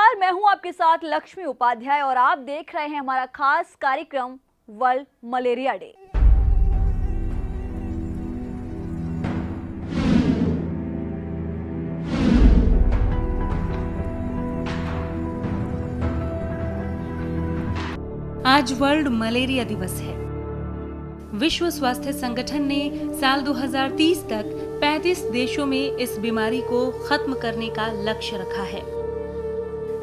नमस्कार, मैं हूं आपके साथ लक्ष्मी उपाध्याय और आप देख रहे हैं हमारा खास कार्यक्रम वर्ल्ड मलेरिया डे। आज वर्ल्ड मलेरिया दिवस है। विश्व स्वास्थ्य संगठन ने साल 2030 तक 35 देशों में इस बीमारी को खत्म करने का लक्ष्य रखा है।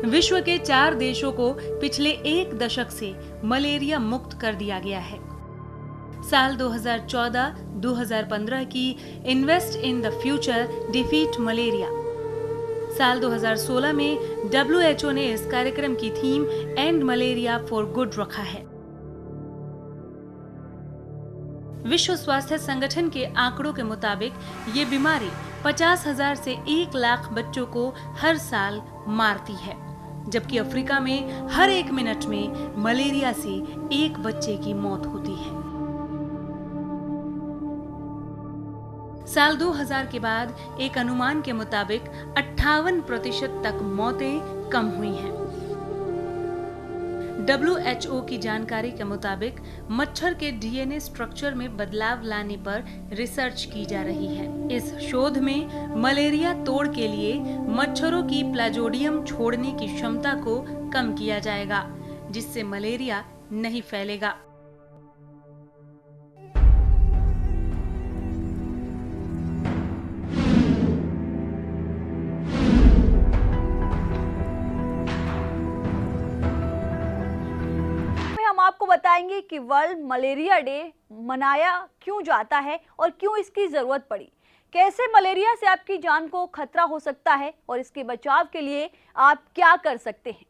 विश्व के 4 देशों को पिछले 1 दशक से मलेरिया मुक्त कर दिया गया है। साल 2014-2015 की invest in the future defeat malaria. साल 2016 में WHO ने इस कार्यक्रम की theme and malaria for good रखा है। विश्व स्वास्थ्य संगठन के आंकड़ों के मुताबिक ये बीमारी 50,000 से 1 लाख बच्चों को हर साल मारती है, जबकि अफ्रीका में हर 1 मिनट में मलेरिया से 1 बच्चे की मौत होती है। साल 2000 के बाद एक अनुमान के मुताबिक 58% तक मौतें कम हुई हैं। WHO की जानकारी के मुताबिक मच्छर के DNA स्ट्रक्चर में बदलाव लाने पर रिसर्च की जा रही है। इस शोध में मलेरिया तोड़ के लिए मच्छरों की प्लाज्मोडियम छोड़ने की क्षमता को कम किया जाएगा, जिससे मलेरिया नहीं फैलेगा। आपको बताएंगे कि वर्ल्ड मलेरिया डे मनाया क्यों जाता है और क्यों इसकी जरूरत पड़ी, कैसे मलेरिया से आपकी जान को खतरा हो सकता है और इसके बचाव के लिए आप क्या कर सकते हैं।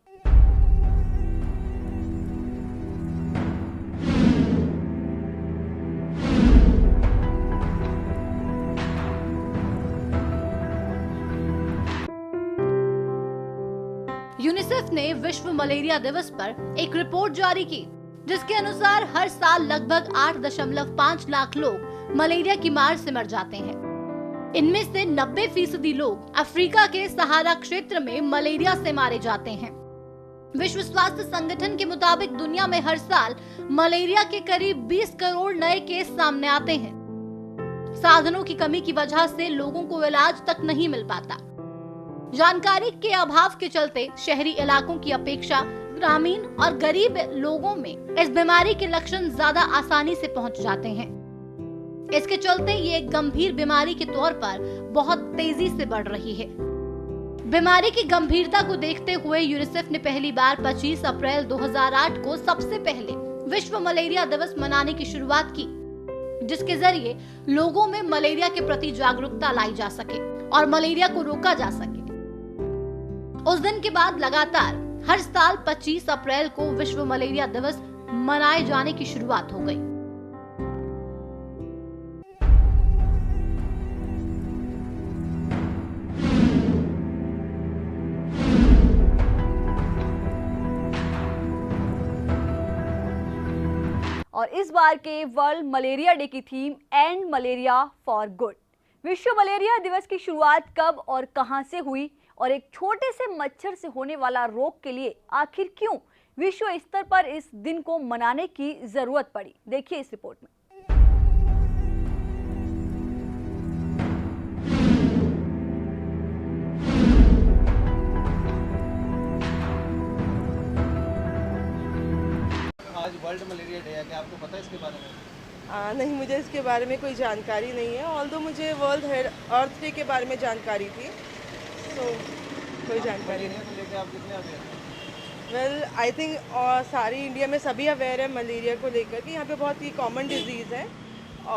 यूनिसेफ ने विश्व मलेरिया दिवस पर एक रिपोर्ट जारी की, जिसके अनुसार हर साल लगभग 8.5 लाख लोग मलेरिया की मार से मर जाते हैं। इनमें से 90% लोग अफ्रीका के सहारा क्षेत्र में मलेरिया से मारे जाते हैं। विश्व स्वास्थ्य संगठन के मुताबिक दुनिया में हर साल मलेरिया के करीब 20 करोड़ नए केस सामने आते हैं। साधनों की कमी की वजह से लोगों को इलाज तक नहीं मिल पाता। जानकारी के अभाव के चलते शहरी इलाकों की अपेक्षा ग्रामीण और गरीब लोगों में इस बीमारी के लक्षण ज्यादा आसानी से पहुंच जाते हैं। इसके चलते ये एक गंभीर बीमारी के तौर पर बहुत तेजी से बढ़ रही है। बीमारी की गंभीरता को देखते हुए यूनिसेफ ने पहली बार 25 अप्रैल 2008 को सबसे पहले विश्व मलेरिया दिवस मनाने की शुरुआत की, जिसके जरिए लोगों में मलेरिया के प्रति जागरूकता लाई जा सके और मलेरिया को रोका जा सके। उस दिन के बाद लगातार हर साल 25 अप्रैल को विश्व मलेरिया दिवस मनाए जाने की शुरुआत हो गई। और इस बार के वर्ल्ड मलेरिया डे की theme and malaria for good. विश्व मलेरिया दिवस की शुरुआत कब और कहां से हुई और एक छोटे से मच्छर से होने वाला रोग के लिए आखिर क्यों विश्व स्तर पर इस दिन को मनाने की जरूरत पड़ी, देखिए इस रिपोर्ट में। आज वर्ल्ड मलेरिया डे है, क्या आपको पता है इसके बारे में? नहीं, मुझे इसके बारे में कोई जानकारी नहीं है। ऑल्दो मुझे वर्ल्ड अर्थ डे के बारे में जानकारी थी, तो कोई जानकारी नहीं। लेके आप कितने अवेयर हैं? वेल आई थिंक सारी इंडिया में सभी अवेयर है मलेरिया को लेकर कि यहाँ पे बहुत ही कॉमन डिजीज़ है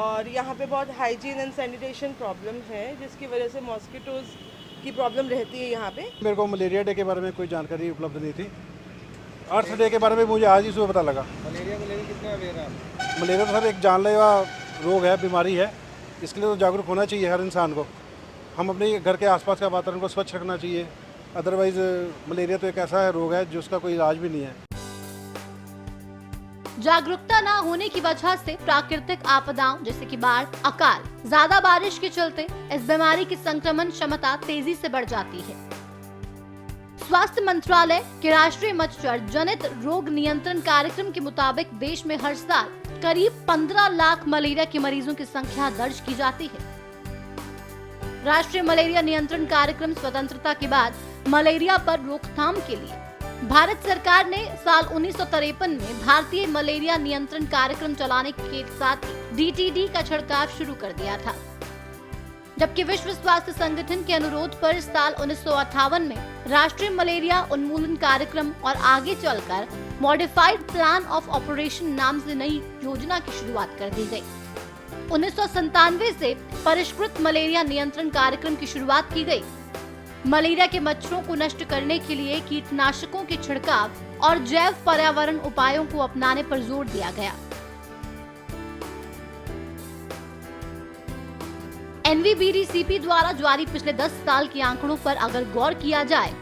और यहाँ पे बहुत हाइजीन एंड सैनिटेशन प्रॉब्लम है, जिसकी वजह से मॉस्किटोज़ की प्रॉब्लम रहती है यहाँ पे। मेरे को मलेरिया डे के बारे में कोई जानकारी उपलब्ध नहीं थी। अर्थ डे के बारे में मुझे आज ही सुबह पता लगा। मलेरिया कितने अवेयर हैं? मलेरिया तो सर एक जानलेवा रोग है, बीमारी है। इसके लिए तो जागरूक होना चाहिए हर इंसान को। हम अपने घर के आसपास का वातावरण को स्वच्छ रखना चाहिए। अदरवाइज मलेरिया तो एक ऐसा रोग है जिसका कोई इलाज भी नहीं है। जागरूकता न होने की वजह से प्राकृतिक आपदाओं जैसे कि बाढ़, अकाल, ज्यादा बारिश के चलते इस बीमारी की संक्रमण क्षमता तेजी से बढ़ जाती है। स्वास्थ्य मंत्रालय के राष्ट्रीय मच्छर जनित रोग नियंत्रण कार्यक्रम के मुताबिक देश में हर साल करीब 15 लाख मलेरिया के मरीजों की संख्या दर्ज की जाती है। राष्ट्रीय मलेरिया नियंत्रण कार्यक्रम स्वतंत्रता के बाद मलेरिया पर रोकथाम के लिए भारत सरकार ने साल 1953 में भारतीय मलेरिया नियंत्रण कार्यक्रम चलाने के साथ ही DTD का छिड़काव शुरू कर दिया था, जबकि विश्व स्वास्थ्य संगठन के अनुरोध पर साल 1958 में राष्ट्रीय मलेरिया उन्मूलन कार्यक्रम और आगे चलकर मॉडिफाइड प्लान ऑफ ऑपरेशन नाम से नई योजना की शुरुआत कर दी गई। 1997 से परिष्कृत मलेरिया नियंत्रण कार्यक्रम की शुरुआत की गई। मलेरिया के मच्छरों को नष्ट करने के लिए कीटनाशकों के छिड़काव और जैव पर्यावरण उपायों को अपनाने पर जोर दिया गया। NVBDCP द्वारा जारी पिछले 10 साल के आंकड़ों पर अगर गौर किया जाए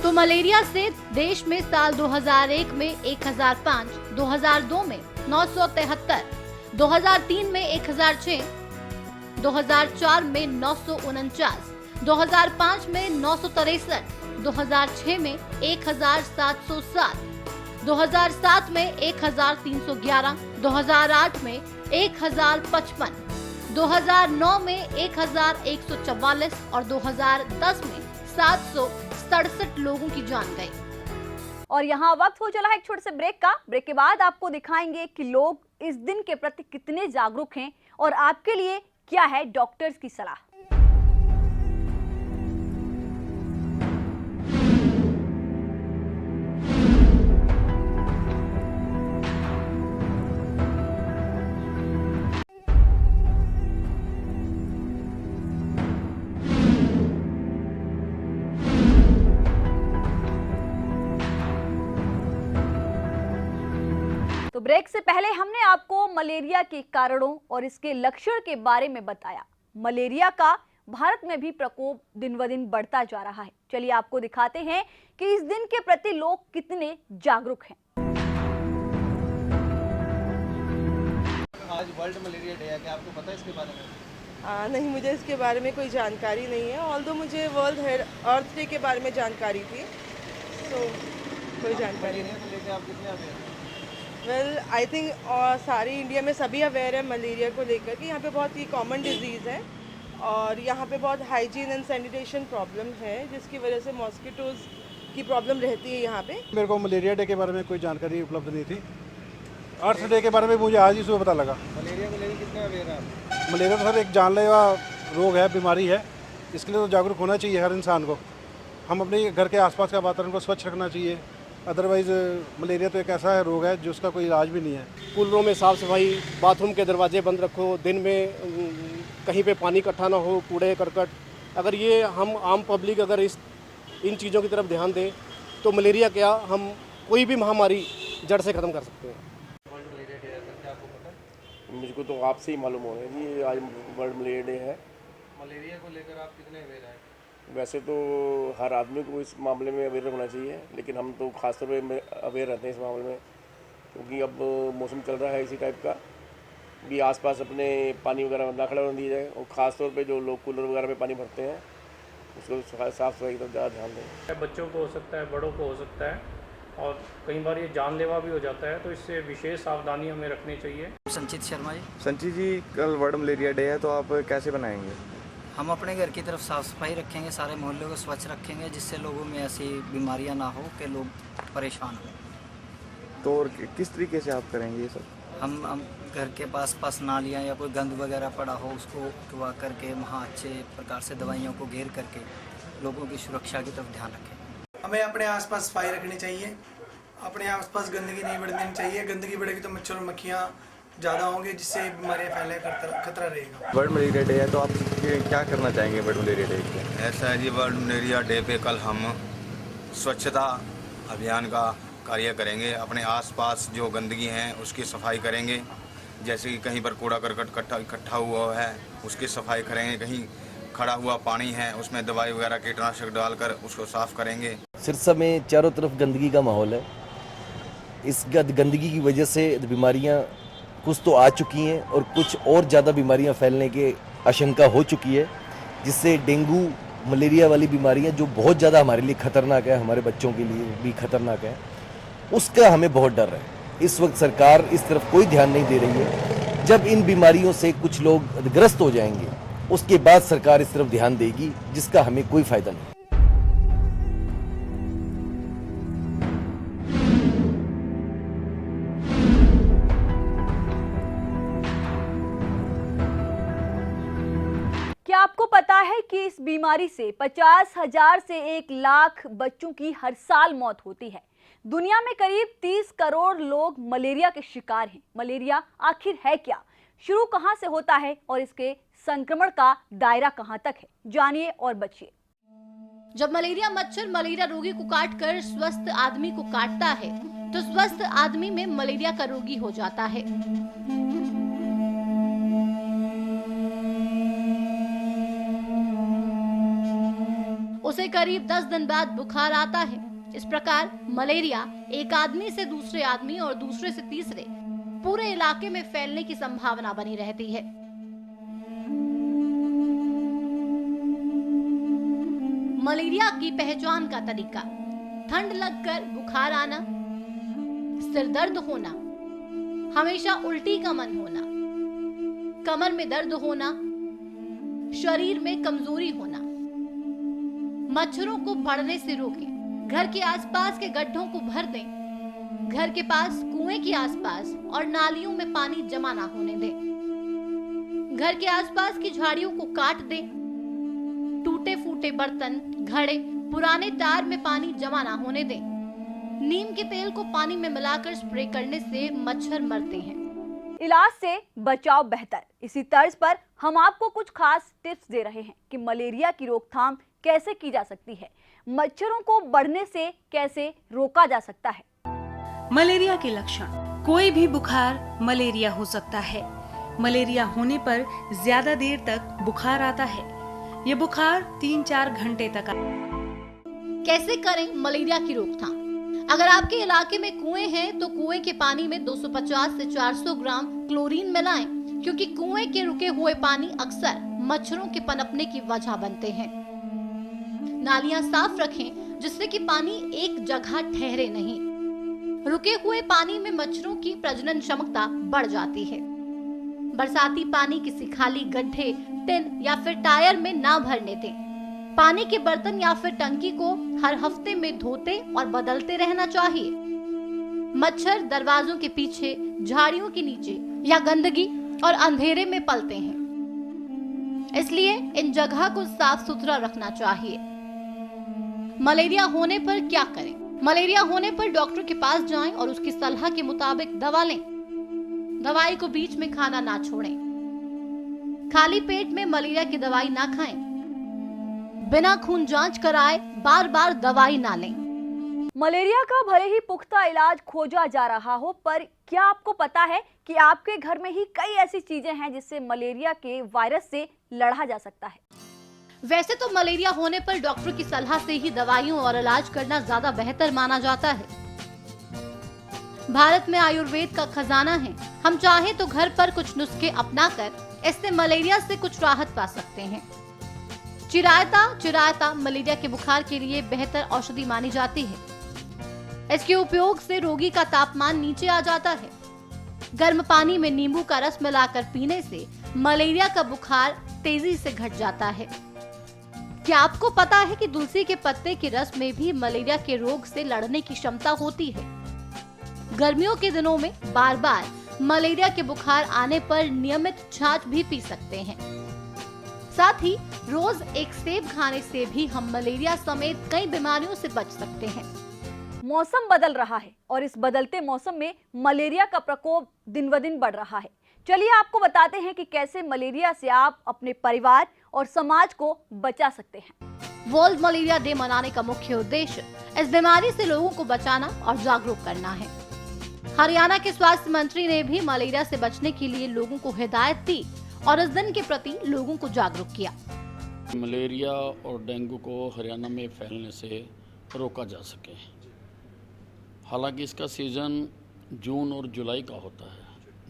तो मलेरिया से देश में साल 2001 में 1005, 2002 में 973, 2003 में 1006, 2004 में 949, 2005 में 963, 2006 में 1707, 2007 में 1311, 2008 में 1055, 2009 में 1144 और 2010 में 767 लोगों की जान गई। और यहाँ वक्त हो चला है एक छोटे से ब्रेक का। ब्रेक के बाद आपको दिखाएंगे कि लोग इस दिन के प्रति कितने जागरूक हैं और आपके लिए क्या है डॉक्टर्स की सलाह। तो ब्रेक से पहले हमने आपको मलेरिया के कारणों और इसके लक्षण के बारे में बताया। मलेरिया का भारत में भी प्रकोप दिन ब दिन बढ़ता जा रहा है। चलिए आपको दिखाते हैं कि इस दिन के प्रति लोग कितने जागरूक हैं। आज वर्ल्ड मलेरिया डे है, क्या आपको पता है इसके बारे में? नहीं, मुझे इसके बारे में कोई जानकारी नहीं है। ऑल्दो मुझे वर्ल्ड अर्थ डे के बारे में जानकारी थी, तो कोई जानकारी नहीं। मलेरिया को लेकर आप कितने अवेयर हैं? वेल आई थिंक सारी इंडिया में सभी अवेयर है मलेरिया को लेकर कि यहाँ पे बहुत ही कॉमन डिजीज़ है और यहाँ पे बहुत हाइजीन एंड सैनिटेशन प्रॉब्लम है, जिसकी वजह से मॉस्किटोज़ की प्रॉब्लम रहती है यहाँ पे। मेरे को मलेरिया डे के बारे में कोई जानकारी उपलब्ध नहीं थी। अर्थ डे के बारे में मुझे आज ही सुबह पता लगा। मलेरिया को लेकर कितने अवेयर हैं आप? मलेरिया तो सर एक जानलेवा रोग है, बीमारी है। इसके लिए तो जागरूक होना चाहिए हर इंसान को। हम अपने घर के आसपास का वातावरण को स्वच्छ रखना चाहिए। अदरवाइज़ मलेरिया तो एक ऐसा है रोग है जिसका कोई इलाज भी नहीं है। कूलरों में साफ़ सफाई, बाथरूम के दरवाजे बंद रखो, दिन में कहीं पे पानी इकट्ठा ना हो, कूड़े करकट। अगर ये हम आम पब्लिक अगर इन चीज़ों की तरफ ध्यान दें तो मलेरिया क्या, हम कोई भी महामारी जड़ से ख़त्म कर सकते हैं। वर्ल्ड मलेरिया डे है, क्या आपको पता है? मुझको तो आपसे ही मालूम हो रहा है जी, आज वर्ल्ड मलेरिया डे है। मलेरिया को लेकर आप कितने अवेयर हैं? वैसे तो हर आदमी को इस मामले में अवेयर होना चाहिए, लेकिन हम तो खासतौर पे अवेयर रहते हैं इस मामले में, क्योंकि अब मौसम चल रहा है इसी टाइप का। भी आसपास अपने पानी वगैरह ना खड़ा होने दिया जाए, और ख़ासतौर पे जो लोग कूलर वगैरह में पानी भरते हैं उसको साफ़ सफाई की तरफ ज़्यादा ध्यान दें। बच्चों को हो सकता है, बड़ों को हो सकता है, और कई बार ये जानलेवा भी हो जाता है, तो इससे विशेष सावधानी हमें रखनी चाहिए। संचित शर्मा जी। संचित जी, कल वर्ल्ड मलेरिया डे है, तो आप कैसे बनाएंगे? हम अपने घर की तरफ साफ़ सफाई रखेंगे, सारे मोहल्ले को स्वच्छ रखेंगे, जिससे लोगों में ऐसी बीमारियां ना हो कि लोग परेशान हों। तो और किस तरीके से आप करेंगे ये सब? हम घर के पास नालियां या कोई गंद वगैरह पड़ा हो उसको उठवा करके वहाँ अच्छे प्रकार से दवाइयों को घेर करके लोगों की सुरक्षा की तरफ ध्यान रखें। हमें अपने आसपास सफाई रखनी चाहिए, अपने आसपास गंदगी नहीं बढ़नी चाहिए। गंदगी बढ़ेगी तो मच्छर और मक्खियाँ ज़्यादा होंगे, जिससे बीमारियाँ फैलने का खतरा रहेगा। वर्ल्ड मलेरिया डे है, तो आप क्या करना चाहेंगे वर्ल्ड मलेरिया डे पे? ऐसा है जी, वर्ल्ड मलेरिया डे पे कल हम स्वच्छता अभियान का कार्य करेंगे। अपने आसपास जो गंदगी है उसकी सफाई करेंगे, जैसे कि कहीं पर कूड़ा करकट इकट्ठा हुआ है उसकी सफाई करेंगे, कहीं खड़ा हुआ पानी है उसमें दवाई वगैरह कीटनाशक डालकर उसको साफ़ करेंगे। सिरसा में चारों तरफ गंदगी का माहौल है। इस गंदगी की वजह से बीमारियां कुछ तो आ चुकी हैं और कुछ और ज़्यादा बीमारियां फैलने की आशंका हो चुकी है, जिससे डेंगू मलेरिया वाली बीमारियां जो बहुत ज़्यादा हमारे लिए खतरनाक है, हमारे बच्चों के लिए भी खतरनाक है, उसका हमें बहुत डर है। इस वक्त सरकार इस तरफ कोई ध्यान नहीं दे रही है। जब इन बीमारियों से कुछ लोग ग्रस्त हो जाएंगे उसके बाद सरकार इस तरफ ध्यान देगी, जिसका हमें कोई फायदा नहीं। क्या आपको पता है कि इस बीमारी से 50,000 से 1 लाख बच्चों की हर साल मौत होती है। दुनिया में करीब 30 करोड़ लोग मलेरिया के शिकार हैं। मलेरिया आखिर है क्या, शुरू कहां से होता है और इसके संक्रमण का दायरा कहां तक है, जानिए और बचिए। जब मलेरिया मच्छर मलेरिया रोगी को काटकर स्वस्थ आदमी को काटता है तो स्वस्थ आदमी में मलेरिया का रोगी हो जाता है। उसे करीब 10 दिन बाद बुखार आता है। इस प्रकार मलेरिया एक आदमी से दूसरे आदमी और दूसरे से तीसरे पूरे इलाके में फैलने की संभावना बनी रहती है। मलेरिया की पहचान का तरीका: ठंड लगकर बुखार आना, सिर दर्द होना, हमेशा उल्टी का मन होना, कमर में दर्द होना, शरीर में कमजोरी होना। मच्छरों को बढ़ने से रोकें। घर के आसपास के गड्ढों को भर दें। घर के पास कुएं के आसपास और नालियों में पानी जमा ना होने दें। घर के आसपास की झाड़ियों को काट दें। टूटे फूटे बर्तन, घड़े, पुराने टायर में पानी जमा ना होने दें। नीम के तेल को पानी में मिलाकर स्प्रे करने से मच्छर मरते हैं। इलाज से बचाव बेहतर, इसी तर्ज पर हम आपको कुछ खास टिप्स दे रहे हैं कि मलेरिया की रोकथाम कैसे की जा सकती है, मच्छरों को बढ़ने से कैसे रोका जा सकता है। मलेरिया के लक्षण: कोई भी बुखार मलेरिया हो सकता है। मलेरिया होने पर ज्यादा देर तक बुखार आता है। ये बुखार 3-4 घंटे तक कैसे करें मलेरिया की रोकथाम? अगर आपके इलाके में कुएं हैं तो कुएं के पानी में 250 से 400 ग्राम क्लोरीन मिलाएं, क्योंकि कुएं के रुके हुए पानी अक्सर मच्छरों के पनपने की वजह बनते हैं। नालियां साफ रखें जिससे कि पानी एक जगह ठहरे नहीं। रुके हुए पानी में मच्छरों की प्रजनन क्षमता बढ़ जाती है। बरसाती पानी किसी खाली गड्ढे, टिन या फिर टायर में ना भरने दें। पानी के बर्तन या फिर टंकी को हर हफ्ते में धोते और बदलते रहना चाहिए। मच्छर दरवाजों के पीछे, झाड़ियों के नीचे या गंदगी और अंधेरे में पलते हैं, इसलिए इन जगह को साफ सुथरा रखना चाहिए। मलेरिया होने पर क्या करें? मलेरिया होने पर डॉक्टर के पास जाएं और उसकी सलाह के मुताबिक दवा लें। दवाई को बीच में खाना ना छोड़ें। खाली पेट में मलेरिया की दवाई ना खाएं। बिना खून जांच कराए बार बार दवाई ना लें। मलेरिया का भले ही पुख्ता इलाज खोजा जा रहा हो, पर क्या आपको पता है कि आपके घर में ही कई ऐसी चीजें हैं जिससे मलेरिया के वायरस से लड़ा जा सकता है। वैसे तो मलेरिया होने पर डॉक्टर की सलाह से ही दवाइयों और इलाज करना ज्यादा बेहतर माना जाता है। भारत में आयुर्वेद का खजाना है। हम चाहें तो घर पर कुछ नुस्खे अपनाकर इससे मलेरिया से कुछ राहत पा सकते हैं। चिरायता मलेरिया के बुखार के लिए बेहतर औषधि मानी जाती है। इसके उपयोग से रोगी का तापमान नीचे आ जाता है। गर्म पानी में नींबू का रस मिलाकर पीने से मलेरिया का बुखार तेजी से घट जाता है। क्या आपको पता है कि तुलसी के पत्ते के रस में भी मलेरिया के रोग से लड़ने की क्षमता होती है? गर्मियों के दिनों में बार बार मलेरिया के बुखार आने पर नियमित छाछ भी पी सकते हैं। साथ ही रोज एक सेब खाने से भी हम मलेरिया समेत कई बीमारियों से बच सकते हैं। मौसम बदल रहा है और इस बदलते मौसम में मलेरिया का प्रकोप दिन ब दिन बढ़ रहा है। चलिए आपको बताते हैं कि कैसे मलेरिया से आप अपने परिवार और समाज को बचा सकते हैं। वर्ल्ड मलेरिया डे मनाने का मुख्य उद्देश्य इस बीमारी से लोगों को बचाना और जागरूक करना है। हरियाणा के स्वास्थ्य मंत्री ने भी मलेरिया से बचने के लिए लोगों को हिदायत दी और इस दिन के प्रति लोगों को जागरूक किया। मलेरिया और डेंगू को हरियाणा में फैलने से रोका जा सके। हालांकि इसका सीज़न जून और जुलाई का होता है।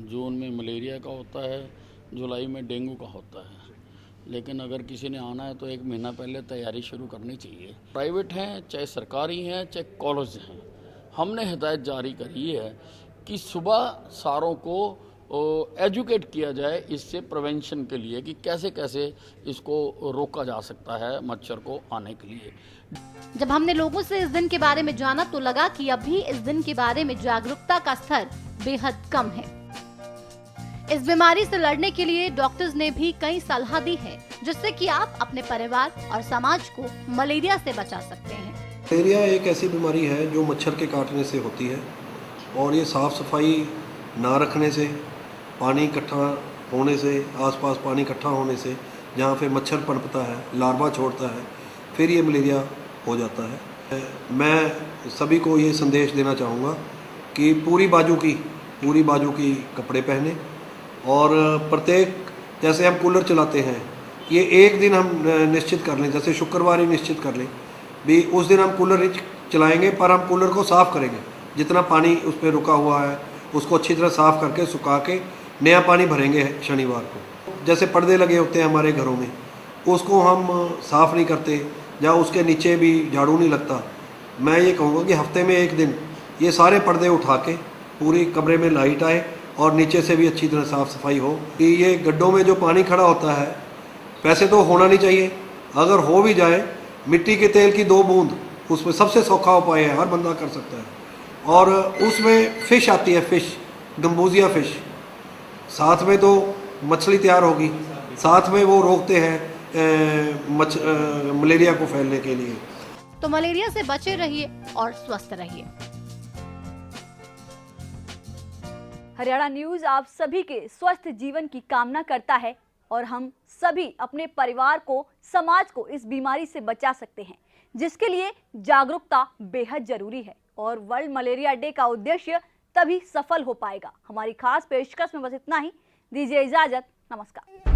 जून में मलेरिया का होता है, जुलाई में डेंगू का होता है। लेकिन अगर किसी ने आना है तो 1 महीना पहले तैयारी शुरू करनी चाहिए। प्राइवेट हैं चाहे सरकारी हैं चाहे कॉलेज हैं, हमने हिदायत जारी करी है कि सुबह सारों को एजुकेट किया जाए इससे प्रिवेंशन के लिए कि कैसे कैसे इसको रोका जा सकता है मच्छर को आने के लिए। जब हमने लोगों से इस दिन के बारे में जाना तो लगा कि अभी इस दिन के बारे में जागरूकता का स्तर बेहद कम है। इस बीमारी से लड़ने के लिए डॉक्टर्स ने भी कई सलाह दी है, जिससे कि आप अपने परिवार और समाज को मलेरिया से बचा सकते हैं। मलेरिया एक ऐसी बीमारी है जो मच्छर के काटने से होती है और ये साफ सफाई ना रखने से, पानी इकट्ठा होने से, आसपास पानी इकट्ठा होने से जहाँ पे मच्छर पनपता है, लार्वा छोड़ता है, फिर ये मलेरिया हो जाता है। मैं सभी को ये संदेश देना चाहूँगा कि पूरी बाजू की कपड़े पहने और प्रत्येक, जैसे हम कूलर चलाते हैं, ये एक दिन हम निश्चित कर लें, जैसे शुक्रवार ही निश्चित कर लें भी उस दिन हम कूलर नहीं चलाएंगे, पर हम कूलर को साफ़ करेंगे। जितना पानी उस पर रुका हुआ है उसको अच्छी तरह साफ़ करके सुखा के नया पानी भरेंगे शनिवार को। जैसे पर्दे लगे होते हैं हमारे घरों में, उसको हम साफ़ नहीं करते या उसके नीचे भी झाड़ू नहीं लगता। मैं ये कहूँगा कि हफ्ते में एक दिन ये सारे पर्दे उठा के पूरी कमरे में लाइट आए और नीचे से भी अच्छी तरह साफ़ सफाई हो। कि ये गड्ढों में जो पानी खड़ा होता है, वैसे तो होना नहीं चाहिए, अगर हो भी जाए मिट्टी के तेल की 2 बूंद उसमें सबसे सौखा उपाय है, हर बंदा कर सकता है। और उसमें फ़िश आती है, फ़िश गम्बूजिया फ़िश, साथ में तो मछली तैयार होगी, साथ में वो रोकते हैं मलेरिया को फैलने के लिए। तो मलेरिया से बचे रहिए और स्वस्थ रहिए। हरियाणा न्यूज आप सभी के स्वस्थ जीवन की कामना करता है और हम सभी अपने परिवार को, समाज को इस बीमारी से बचा सकते हैं, जिसके लिए जागरूकता बेहद जरूरी है और वर्ल्ड मलेरिया डे का उद्देश्य तभी सफल हो पाएगा। हमारी खास पेशकश में बस इतना ही। दीजिए इजाजत, नमस्कार।